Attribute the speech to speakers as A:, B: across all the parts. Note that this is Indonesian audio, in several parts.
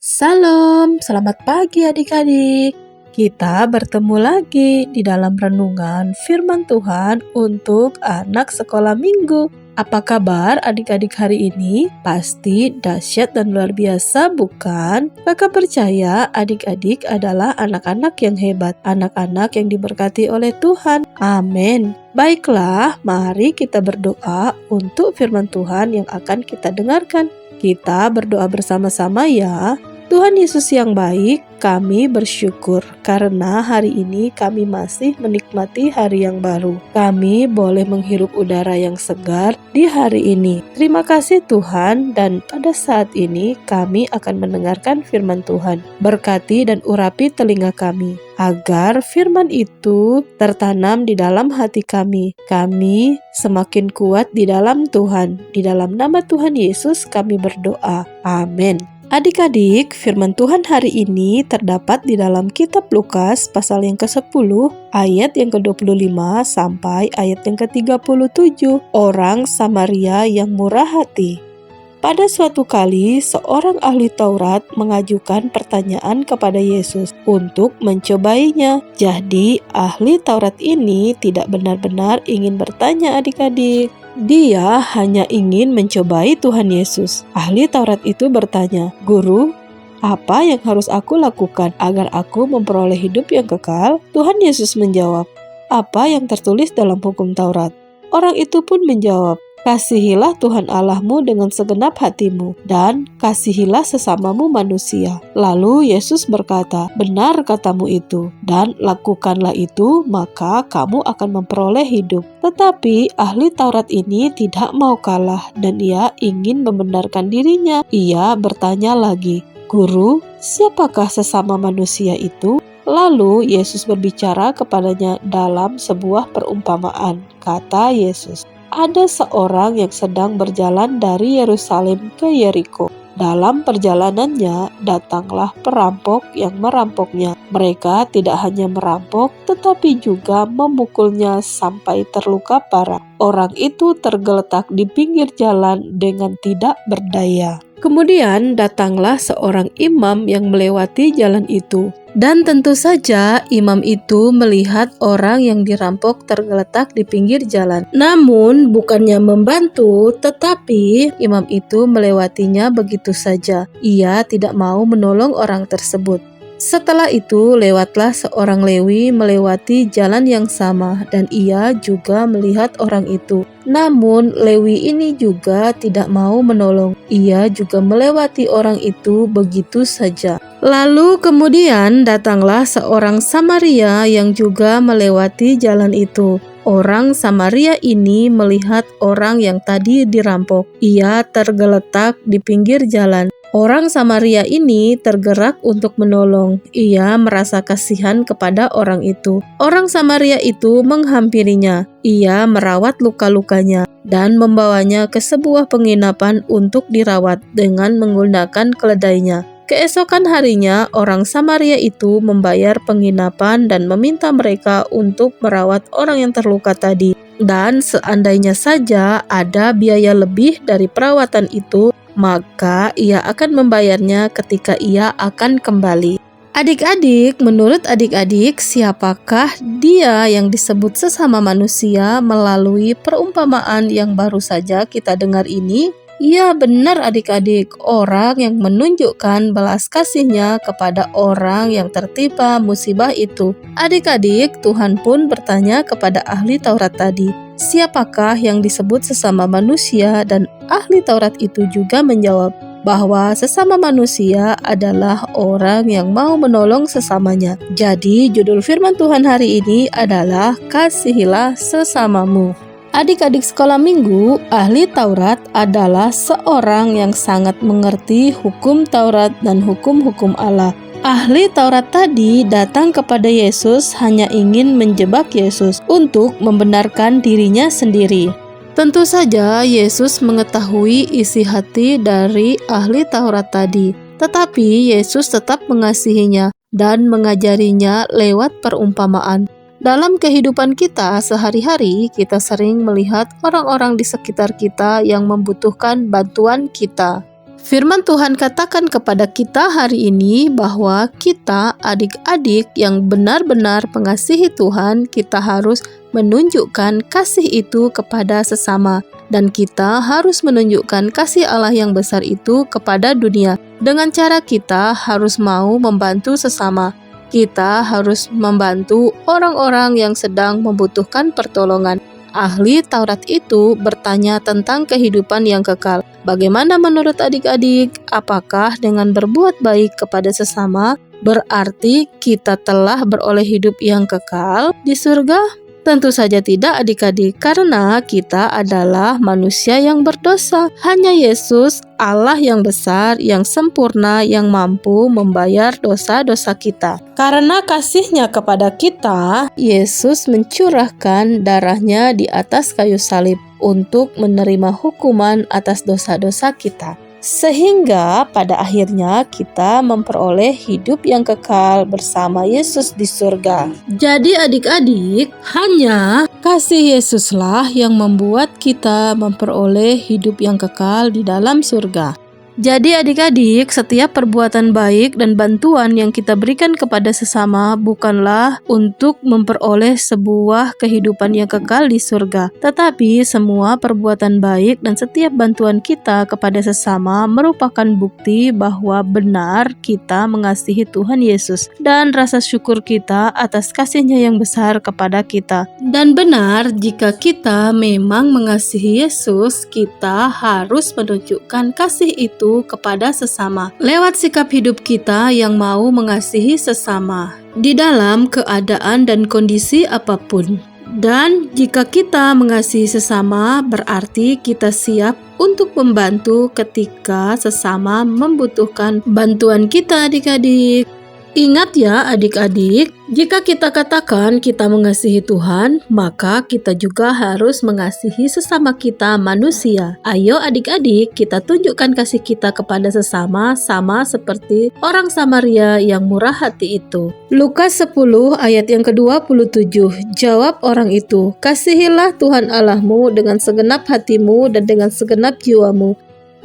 A: Salam, selamat pagi adik-adik. Kita bertemu lagi di dalam renungan firman Tuhan untuk anak sekolah minggu. Apa kabar adik-adik hari ini? Pasti dahsyat dan luar biasa, bukan? Kakak percaya adik-adik adalah anak-anak yang hebat, anak-anak yang diberkati oleh Tuhan. Amin. Baiklah, mari kita berdoa untuk firman Tuhan yang akan kita dengarkan. Kita berdoa bersama-sama ya. Tuhan Yesus yang baik, kami bersyukur karena hari ini kami masih menikmati hari yang baru. Kami boleh menghirup udara yang segar di hari ini. Terima kasih Tuhan, dan pada saat ini kami akan mendengarkan firman Tuhan. Berkati dan urapi telinga kami, agar firman itu tertanam di dalam hati kami. Kami semakin kuat di dalam Tuhan. Di dalam nama Tuhan Yesus kami berdoa. Amin. Adik-adik, firman Tuhan hari ini terdapat di dalam kitab Lukas pasal yang ke-10 ayat yang ke-25 sampai ayat yang ke-37. Orang Samaria yang murah hati. Pada suatu kali, seorang ahli Taurat mengajukan pertanyaan kepada Yesus untuk mencobainya. Jadi, ahli Taurat ini tidak benar-benar ingin bertanya adik-adik. Dia hanya ingin mencobai Tuhan Yesus. Ahli Taurat itu bertanya, "Guru, apa yang harus aku lakukan agar aku memperoleh hidup yang kekal?" Tuhan Yesus menjawab, "Apa yang tertulis dalam hukum Taurat?" Orang itu pun menjawab, "Kasihilah Tuhan Allahmu dengan segenap hatimu, dan kasihilah sesamamu manusia." Lalu Yesus berkata, "Benar katamu itu, dan lakukanlah itu, maka kamu akan memperoleh hidup." Tetapi ahli Taurat ini tidak mau kalah, dan ia ingin membenarkan dirinya. Ia bertanya lagi, "Guru, siapakah sesama manusia itu?" Lalu Yesus berbicara kepadanya dalam sebuah perumpamaan. Kata Yesus, "Ada seorang yang sedang berjalan dari Yerusalem ke Yeriko. Dalam perjalanannya, datanglah perampok yang merampoknya. Mereka tidak hanya merampok, tetapi juga memukulnya sampai terluka parah. Orang itu tergeletak di pinggir jalan dengan tidak berdaya. Kemudian datanglah seorang imam yang melewati jalan itu. Dan tentu saja imam itu melihat orang yang dirampok tergeletak di pinggir jalan. Namun bukannya membantu, tetapi imam itu melewatinya begitu saja. Ia tidak mau menolong orang tersebut. Setelah itu lewatlah seorang Lewi melewati jalan yang sama, dan ia juga melihat orang itu. Namun Lewi ini juga tidak mau menolong. Ia juga melewati orang itu begitu saja. Lalu kemudian datanglah seorang Samaria yang juga melewati jalan itu. Orang Samaria ini melihat orang yang tadi dirampok. Ia tergeletak di pinggir jalan. Orang Samaria ini tergerak untuk menolong. Ia merasa kasihan kepada orang itu. Orang Samaria itu menghampirinya. Ia merawat luka-lukanya dan membawanya ke sebuah penginapan untuk dirawat dengan menggunakan keledainya. Keesokan harinya, orang Samaria itu membayar penginapan dan meminta mereka untuk merawat orang yang terluka tadi. Dan seandainya saja ada biaya lebih dari perawatan itu, maka ia akan membayarnya ketika ia akan kembali. Adik-adik, menurut adik-adik, siapakah dia yang disebut sesama manusia melalui perumpamaan yang baru saja kita dengar ini? Ya benar adik-adik, orang yang menunjukkan belas kasihnya kepada orang yang tertimpa musibah itu. Adik-adik, Tuhan pun bertanya kepada ahli Taurat tadi, siapakah yang disebut sesama manusia? Dan ahli Taurat itu juga menjawab bahwa sesama manusia adalah orang yang mau menolong sesamanya. Jadi judul firman Tuhan hari ini adalah "Kasihilah sesamamu". Adik-adik sekolah minggu, ahli Taurat adalah seorang yang sangat mengerti hukum Taurat dan hukum-hukum Allah. Ahli Taurat tadi datang kepada Yesus hanya ingin menjebak Yesus untuk membenarkan dirinya sendiri. Tentu saja Yesus mengetahui isi hati dari ahli Taurat tadi, tetapi Yesus tetap mengasihinya dan mengajarinya lewat perumpamaan. Dalam kehidupan kita sehari-hari, kita sering melihat orang-orang di sekitar kita yang membutuhkan bantuan kita. Firman Tuhan katakan kepada kita hari ini bahwa kita adik-adik yang benar-benar mengasihi Tuhan, kita harus menunjukkan kasih itu kepada sesama. Dan kita harus menunjukkan kasih Allah yang besar itu kepada dunia. Dengan cara kita harus mau membantu sesama. Kita harus membantu orang-orang yang sedang membutuhkan pertolongan. Ahli Taurat itu bertanya tentang kehidupan yang kekal. Bagaimana menurut adik-adik? Apakah dengan berbuat baik kepada sesama berarti kita telah beroleh hidup yang kekal di surga? Tentu saja tidak adik-adik, karena kita adalah manusia yang berdosa. Hanya Yesus, Allah yang besar, yang sempurna, yang mampu membayar dosa-dosa kita. Karena kasih-Nya kepada kita, Yesus mencurahkan darah-Nya di atas kayu salib untuk menerima hukuman atas dosa-dosa kita. Sehingga pada akhirnya kita memperoleh hidup yang kekal bersama Yesus di surga. Jadi adik-adik, hanya kasih Yesuslah yang membuat kita memperoleh hidup yang kekal di dalam surga. Jadi adik-adik, setiap perbuatan baik dan bantuan yang kita berikan kepada sesama bukanlah untuk memperoleh sebuah kehidupan yang kekal di surga. Tetapi semua perbuatan baik dan setiap bantuan kita kepada sesama merupakan bukti bahwa benar kita mengasihi Tuhan Yesus dan rasa syukur kita atas kasih-Nya yang besar kepada kita. Dan benar, jika kita memang mengasihi Yesus, kita harus menunjukkan kasih itu kepada sesama lewat sikap hidup kita yang mau mengasihi sesama di dalam keadaan dan kondisi apapun. Dan jika kita mengasihi sesama, berarti kita siap untuk membantu ketika sesama membutuhkan bantuan kita, adik-adik. Ingat ya adik-adik, jika kita katakan kita mengasihi Tuhan, maka kita juga harus mengasihi sesama kita manusia. Ayo adik-adik, kita tunjukkan kasih kita kepada sesama sama seperti orang Samaria yang murah hati itu. Lukas 10 ayat yang ke-27, jawab orang itu, kasihilah Tuhan Allahmu dengan segenap hatimu dan dengan segenap jiwamu,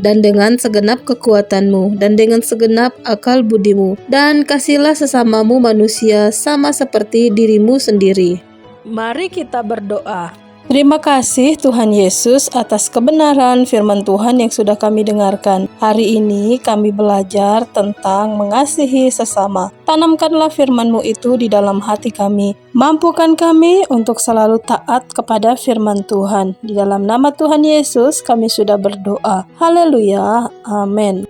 A: dan dengan segenap kekuatanmu, dan dengan segenap akal budimu, dan kasihlah sesamamu manusia sama seperti dirimu sendiri. Mari kita berdoa. Terima kasih Tuhan Yesus atas kebenaran firman Tuhan yang sudah kami dengarkan. Hari ini kami belajar tentang mengasihi sesama. Tanamkanlah firman-Mu itu di dalam hati kami. Mampukan kami untuk selalu taat kepada firman Tuhan. Di dalam nama Tuhan Yesus kami sudah berdoa. Haleluya. Amin.